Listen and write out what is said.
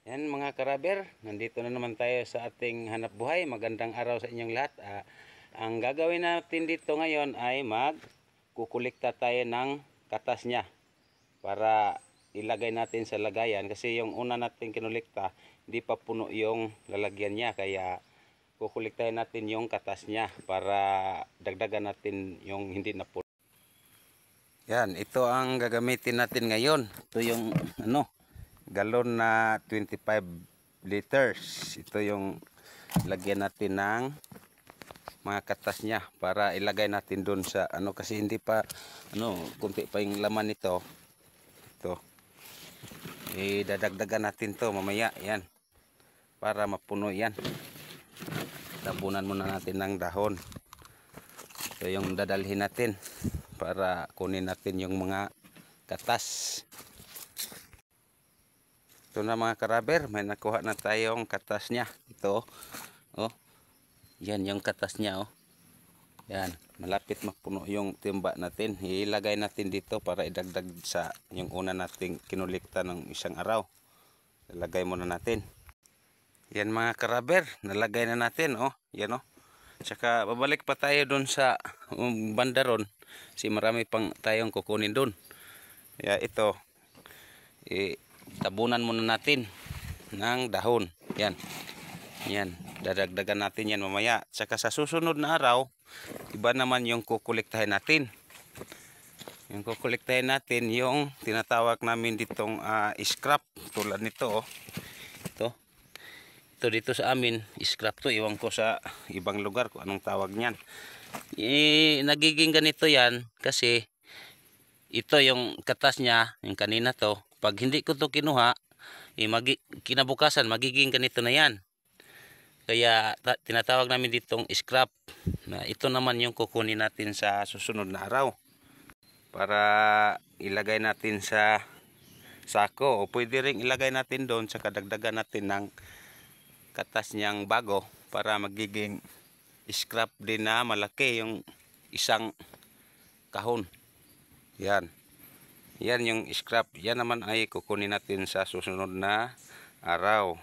Yan mga karaber, nandito na naman tayo sa ating hanap buhay. Magandang araw sa inyong lahat. Ang gagawin natin dito ngayon ay magkukulikta tayo ng katas niya para ilagay natin sa lagayan. Kasi yung una natin kinulikta, hindi pa puno yung lalagyan niya. Kaya kukuliktahin natin yung katas niya para dagdagan natin yung hindi na puno. Yan, ito ang gagamitin natin ngayon. Ito yung galon na 25 liters. Ito yung lagyan natin ng mga katas niya para ilagay natin doon sa kasi hindi pa kunti pa yung laman nito. Ito. Idadagdagan natin to mamaya, yan. Para mapuno yan. Tabunan muna natin ng dahon. Ito yung dadalhin natin para kunin natin yung mga katas. Ito na mga karaber, may nakuha na tayong katas niya. Ito, yan yung katas niya, Yan, malapit mapuno yung timba natin. Ilagay natin dito para idagdag sa yung una nating kinulikta ng isang araw. Ilagay muna natin. Yan mga karaber, nalagay na natin, Yan, Tsaka babalik pa tayo doon sa bandaron. Kasi marami pang tayong kukunin doon. Kaya ito, tabunan muna natin ng dahon. Yan. Yan. Dadagdagan natin yan mamaya. Tsaka sa susunod na araw, iba naman yung kukuliktahin natin. Yung kukuliktahin natin yung tinatawag namin ditong scrap. Tulad nito, Ito. Ito dito sa amin, scrap to. Iwan ko sa ibang lugar kung anong tawag niyan. Nagiging ganito yan kasi ito yung katas niya, yung kanina to. Pag hindi ko to kinuha, kinabukasan magiging ganito na yan. Kaya tinatawag namin ditong scrap. Na ito naman yung kukunin natin sa susunod na araw. Para ilagay natin sa sako. O pwede rin ilagay natin doon sa kadagdagan natin ng katas niyang bago. Para magiging scrap din na malaki yung isang kahon. Yan. Yan yung scrap. Yan naman ay kukunin natin sa susunod na araw.